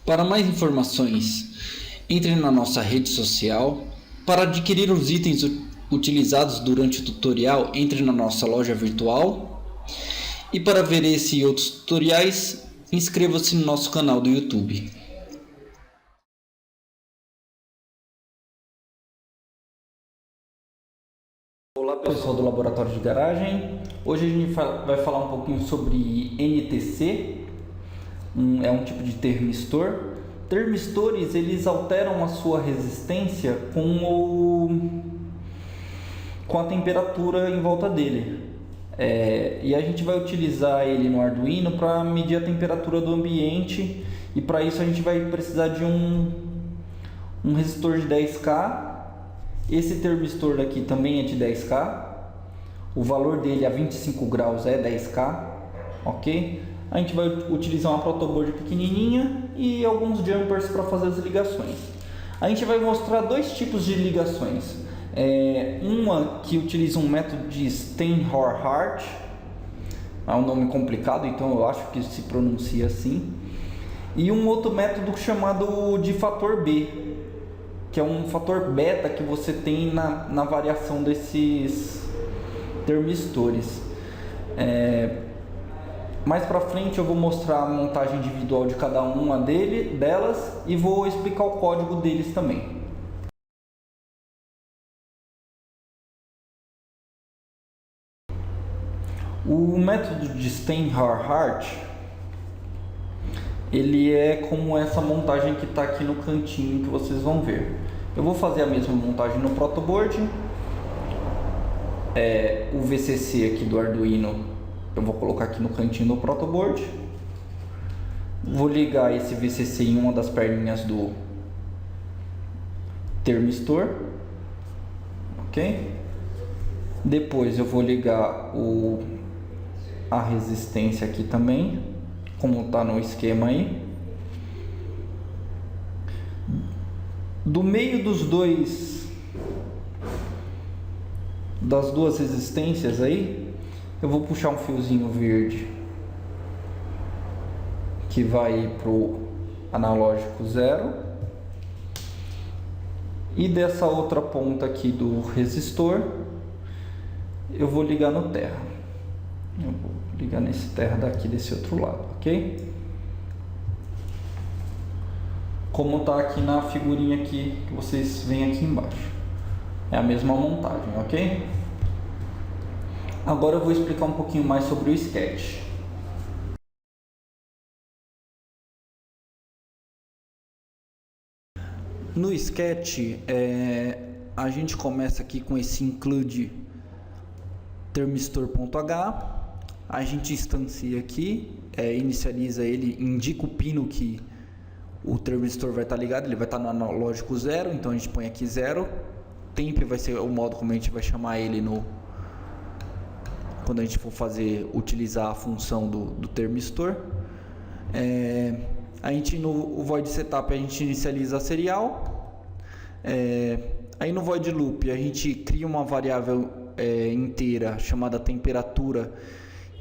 Para mais informações, entre na nossa rede social. Para adquirir os itens utilizados durante o tutorial, entre na nossa loja virtual. E para ver esse e outros tutoriais, inscreva-se no nosso canal do YouTube. Olá pessoal do Laboratório de Garagem. Hoje a gente vai falar um pouquinho sobre NTC. É um tipo de termistor. Termistores, eles alteram a sua resistência com a temperatura em volta dele. E a gente vai utilizar ele no Arduino para medir a temperatura do ambiente, e para isso a gente vai precisar de um resistor de 10K. Esse termistor daqui também é de 10K. O valor dele a 25 graus é 10K, ok? A gente vai utilizar uma protoboard pequenininha e alguns jumpers para fazer as ligações. A gente vai mostrar dois tipos de ligações. Uma que utiliza um método de Steinhart, é um nome complicado, então eu acho que se pronuncia assim. E um outro método chamado de fator B, que é um fator beta que você tem na variação desses termistores. Mais para frente eu vou mostrar a montagem individual de cada uma delas e vou explicar o código deles também. O método de Steinhart, ele é como essa montagem que está aqui no cantinho que vocês vão ver. Eu vou fazer a mesma montagem no protoboard. O VCC aqui do Arduino eu vou colocar aqui no cantinho do protoboard. Vou ligar esse VCC em uma das perninhas do termistor, ok? Depois eu vou ligar a resistência aqui também, como está no esquema aí. Do meio das duas resistências aí, eu vou puxar um fiozinho verde que vai para o analógico 0, e dessa outra ponta aqui do resistor eu vou ligar no terra. Eu vou ligar nesse terra daqui desse outro lado, ok? Como está aqui na figurinha aqui que vocês veem aqui embaixo, é a mesma montagem, ok? Agora eu vou explicar um pouquinho mais sobre o sketch. No sketch, a gente começa aqui com esse include termistor.h. A gente instancia aqui, inicializa ele, indica o pino que o termistor vai estar ligado. Ele vai estar no analógico 0, então a gente põe aqui 0. Temp vai ser o modo como a gente vai chamar ele quando a gente for utilizar a função do termistor. A gente no void setup a gente inicializa a serial. Aí no void loop a gente cria uma variável inteira chamada temperatura,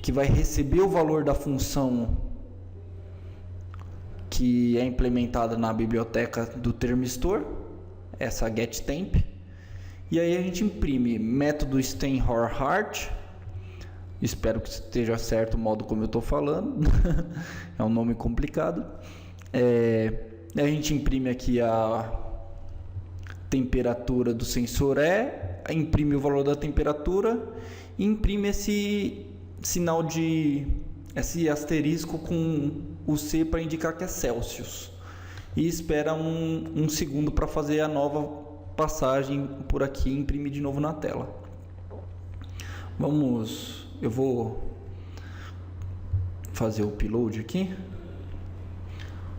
que vai receber o valor da função que é implementada na biblioteca do termistor, essa getTemp. E aí a gente imprime método Steinhart. Espero que esteja certo o modo como eu estou falando. É um nome complicado. A gente imprime aqui a temperatura do sensor imprime o valor da temperatura e imprime esse sinal esse asterisco com o C para indicar que é Celsius. E espera um segundo para fazer a nova passagem por aqui e imprimir de novo na tela. Eu vou fazer o upload aqui.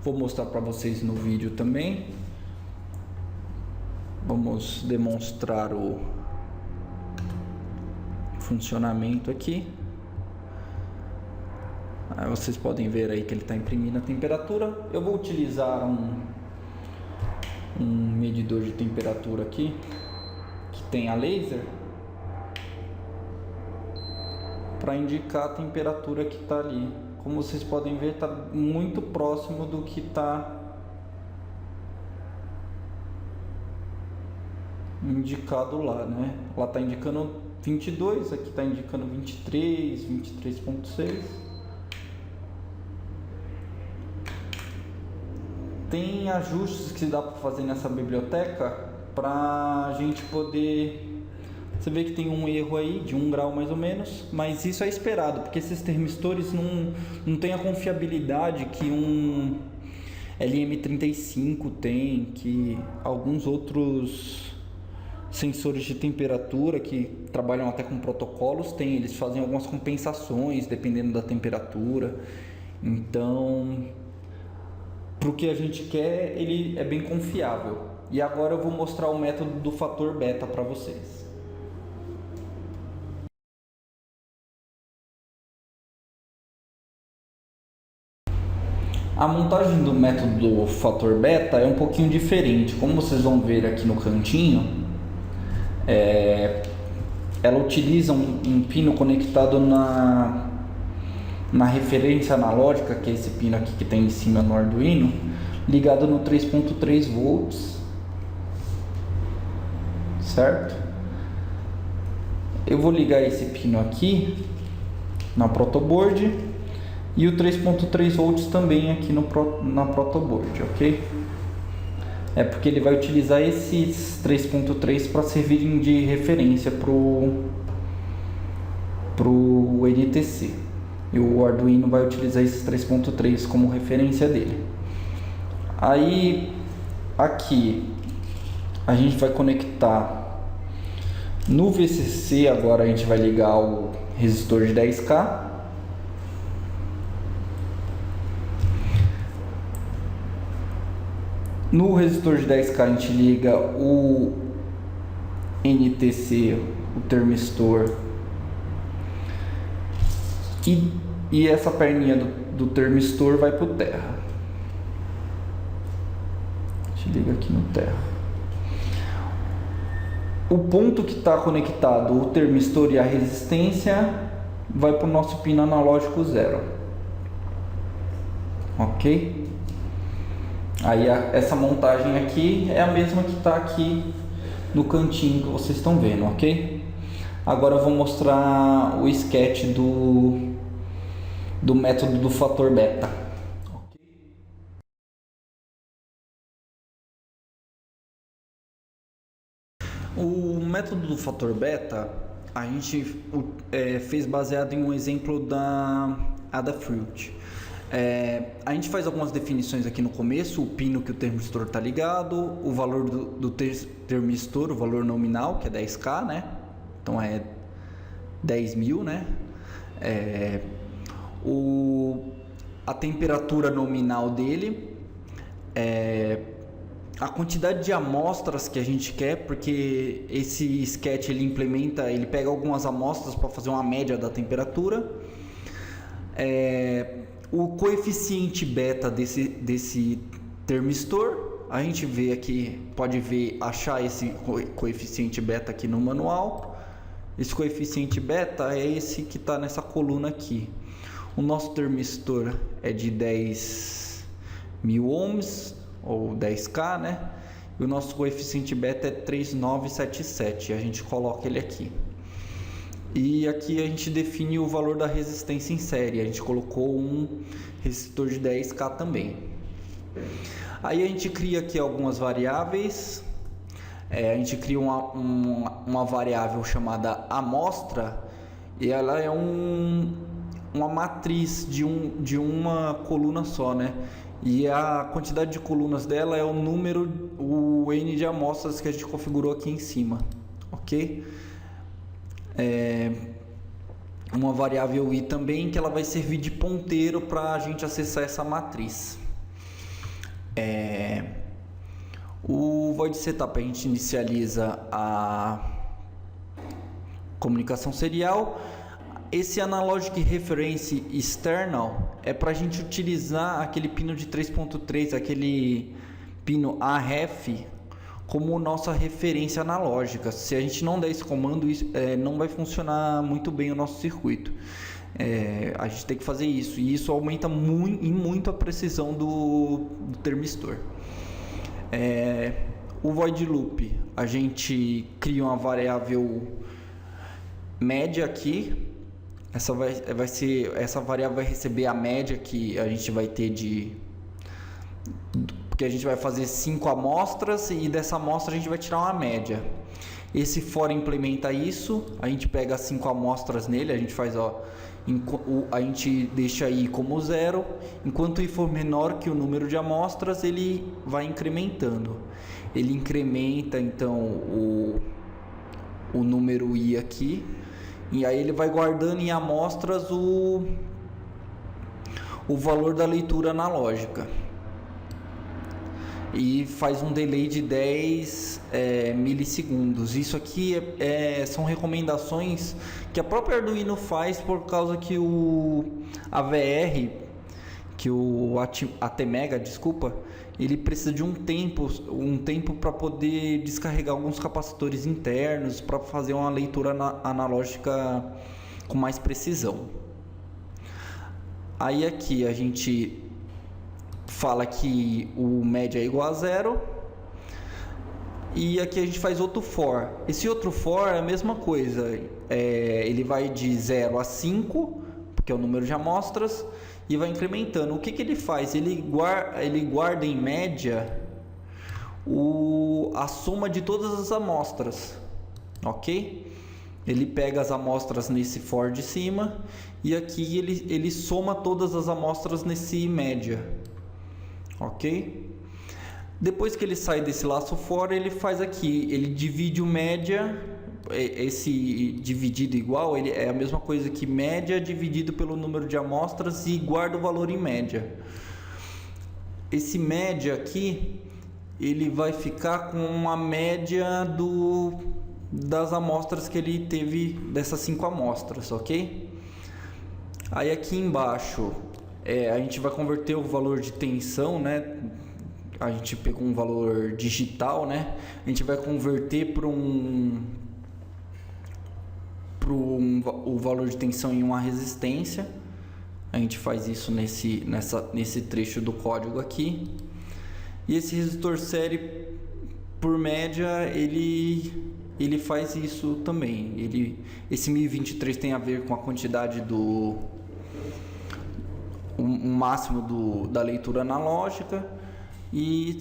Vou mostrar para vocês no vídeo também. Vamos demonstrar o funcionamento aqui. Aí vocês podem ver aí que ele está imprimindo a temperatura. Eu vou utilizar um medidor de temperatura aqui que tem a laser para indicar a temperatura que está ali. Como vocês podem ver, está muito próximo do que está indicado lá, né? Lá está indicando 22, aqui está indicando 23, 23.6. Tem ajustes que dá para fazer nessa biblioteca para a gente poder... Você vê que tem um erro aí de 1 grau mais ou menos, mas isso é esperado, porque esses termistores não tem a confiabilidade que um LM35 tem, que alguns outros sensores de temperatura que trabalham até com protocolos têm. Eles fazem algumas compensações dependendo da temperatura. Então, para o que a gente quer, ele é bem confiável. E agora eu vou mostrar o método do fator beta para vocês. A montagem do método do fator beta é um pouquinho diferente. Como vocês vão ver aqui no cantinho, ela utiliza um pino conectado na referência analógica, que é esse pino aqui que tem em cima no Arduino, ligado no 3.3 volts, certo? Eu vou ligar esse pino aqui na protoboard e o 3.3 volts também aqui na protoboard, ok? É porque ele vai utilizar esses 3.3 para servirem de referência pro NTC. E o Arduino vai utilizar esses 3.3 como referência dele. Aí aqui a gente vai conectar no VCC. Agora a gente vai ligar o resistor de 10K. No resistor de 10K a gente liga o NTC, o termistor, e essa perninha do termistor vai para o terra. A gente liga aqui no terra. O ponto que está conectado o termistor e a resistência vai para o nosso pino analógico 0. Ok? Aí essa montagem aqui é a mesma que está aqui no cantinho que vocês estão vendo, ok? Agora eu vou mostrar o sketch do método do fator beta. O método do fator beta a gente fez baseado em um exemplo da Adafruit. A gente faz algumas definições aqui no começo: o pino que o termistor está ligado, o valor do termistor, o valor nominal, que é 10K, né? Então é 10.000, né? A temperatura nominal dele, a quantidade de amostras que a gente quer, porque esse sketch ele pega algumas amostras para fazer uma média da temperatura. O coeficiente beta desse termistor, a gente vê aqui, pode achar esse coeficiente beta aqui no manual. Esse coeficiente beta é esse que está nessa coluna aqui. O nosso termistor é de 10.000 ohms ou 10K, né? E o nosso coeficiente beta é 3977. A gente coloca ele aqui. E aqui a gente define o valor da resistência em série. A gente colocou um resistor de 10K também. Aí a gente cria aqui algumas variáveis. A gente cria uma variável chamada amostra. E ela é uma matriz de uma coluna só, né? E a quantidade de colunas dela é o N de amostras que a gente configurou aqui em cima. Ok? Uma variável i também, que ela vai servir de ponteiro para a gente acessar essa matriz. O void setup, a gente inicializa a comunicação serial. Esse Analogic Reference External é para a gente utilizar aquele pino de 3.3, aquele pino AREF, como nossa referência analógica. Se a gente não der esse comando, não vai funcionar muito bem o nosso circuito. A gente tem que fazer isso, e isso aumenta muito a precisão do termistor. o void loop, a gente cria uma variável média aqui. Essa variável vai receber a média que a gente vai ter porque a gente vai fazer 5 amostras e dessa amostra a gente vai tirar uma média. Esse for implementa isso, a gente pega as 5 amostras nele, a gente faz, a gente deixa i como 0, enquanto i for menor que o número de amostras, ele vai incrementando. Ele incrementa então o número i aqui, e aí ele vai guardando em amostras o valor da leitura analógica. E faz um delay de 10 milissegundos. Isso aqui são recomendações que a própria Arduino faz por causa que a VR, que o ATmega, desculpa, ele precisa de um tempo para poder descarregar alguns capacitores internos para fazer uma leitura analógica com mais precisão. Aí aqui a gente fala que o média é igual a 0 e aqui a gente faz outro for. Esse outro for é a mesma coisa, ele vai de 0 a 5, porque é o número de amostras, e vai incrementando. O que ele faz? Ele guarda em média a soma de todas as amostras, ok? Ele pega as amostras nesse for de cima e aqui ele soma todas as amostras nesse média. Ok? Depois que ele sai desse laço for, ele faz aqui, ele divide o média, esse dividido igual, ele é a mesma coisa que média dividido pelo número de amostras e guarda o valor em média. Esse média aqui, ele vai ficar com uma média das amostras que ele teve, dessas 5 amostras, ok? Aí aqui embaixo a gente vai converter o valor de tensão, né? A gente pegou um valor digital, né? A gente vai converter para o valor de tensão em uma resistência. A gente faz isso nesse trecho do código aqui. E esse resistor série, por média, ele faz isso também. Esse 1023 tem a ver com a quantidade o máximo da leitura analógica, e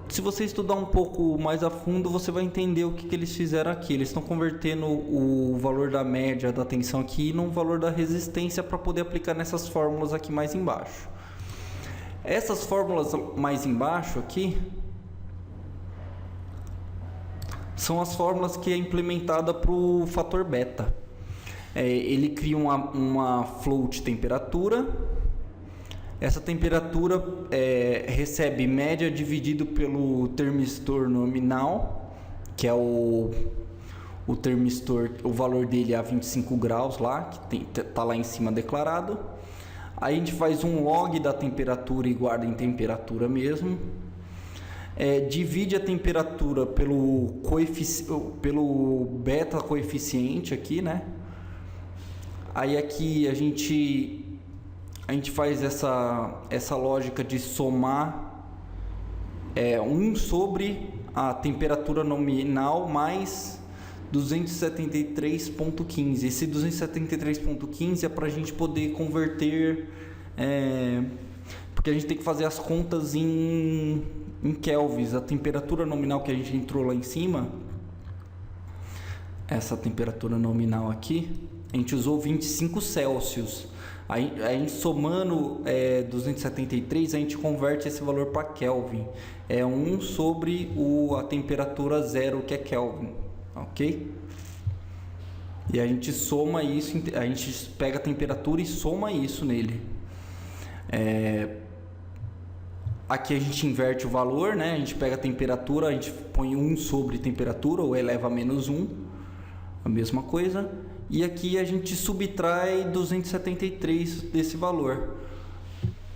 se você estudar um pouco mais a fundo, você vai entender o que eles fizeram aqui. Eles estão convertendo o valor da média da tensão aqui no valor da resistência para poder aplicar nessas fórmulas aqui mais embaixo. Essas fórmulas mais embaixo aqui são as fórmulas que é implementada para o fator beta. Ele cria uma float temperatura. Essa temperatura recebe média dividido pelo termistor nominal, que é o termistor, o valor dele é a 25 graus lá, que tá lá em cima declarado. Aí a gente faz um log da temperatura e guarda em temperatura mesmo. Divide a temperatura pelo beta coeficiente aqui, né? Aí aqui a gente faz essa lógica de somar 1 sobre a temperatura nominal mais 273.15. Esse 273.15 é para a gente poder converter, porque a gente tem que fazer as contas em kelvins. A temperatura nominal que a gente entrou lá em cima, essa temperatura nominal aqui, a gente usou 25 Celsius. Aí somando 273, a gente converte esse valor para Kelvin. É 1 sobre a temperatura 0, que é Kelvin, ok? E a gente soma isso, a gente pega a temperatura e soma isso nele. Aqui a gente inverte o valor, né? A gente pega a temperatura, a gente põe 1 sobre temperatura, ou eleva a menos 1, a mesma coisa. E aqui a gente subtrai 273 desse valor.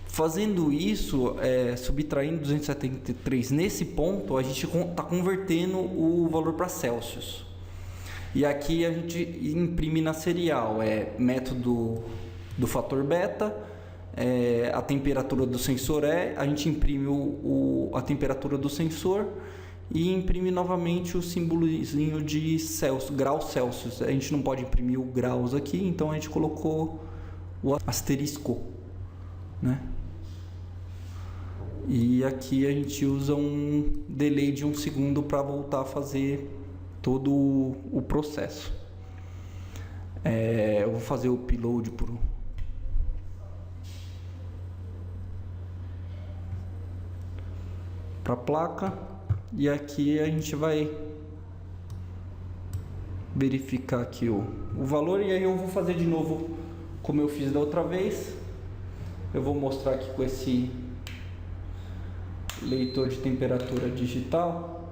Fazendo isso, subtraindo 273 nesse ponto, a gente está convertendo o valor para Celsius. E aqui a gente imprime na serial, método do fator beta, a temperatura do sensor a gente imprime a temperatura do sensor e imprime novamente o símbolozinho de Celsius, graus Celsius. A gente não pode imprimir o graus aqui, então a gente colocou o asterisco, né? E aqui a gente usa um delay de 1 segundo para voltar a fazer todo o processo. Eu vou fazer o upload para a placa, e aqui a gente vai verificar aqui o valor, e aí eu vou fazer de novo como eu fiz da outra vez. Eu vou mostrar aqui com esse leitor de temperatura digital.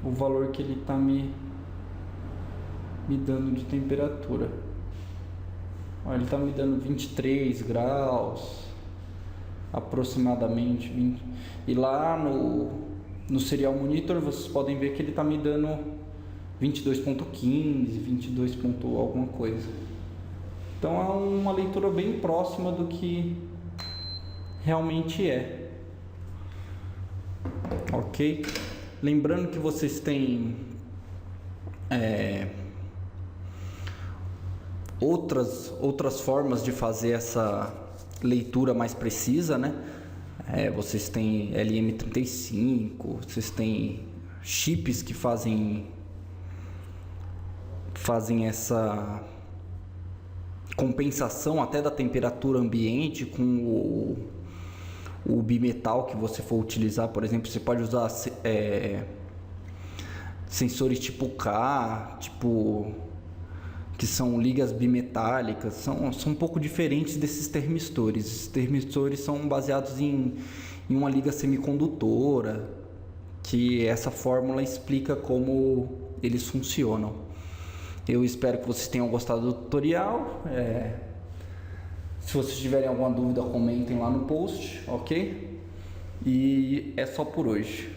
O valor que ele está me dando de temperatura. Ó, ele está me dando 23 graus aproximadamente 20. E lá no Serial Monitor vocês podem ver que ele está me dando 22.15, 22 alguma coisa. Então é uma leitura bem próxima do que realmente é. Ok? Lembrando que vocês têm outras formas de fazer essa leitura mais precisa, né? Vocês têm LM35, vocês têm chips que fazem essa compensação até da temperatura ambiente com o bimetal que você for utilizar. Por exemplo, você pode usar sensores tipo K, que são ligas bimetálicas, são um pouco diferentes desses termistores. Esses termistores são baseados em uma liga semicondutora, que essa fórmula explica como eles funcionam. Eu espero que vocês tenham gostado do tutorial. Se vocês tiverem alguma dúvida, comentem lá no post, ok? E é só por hoje.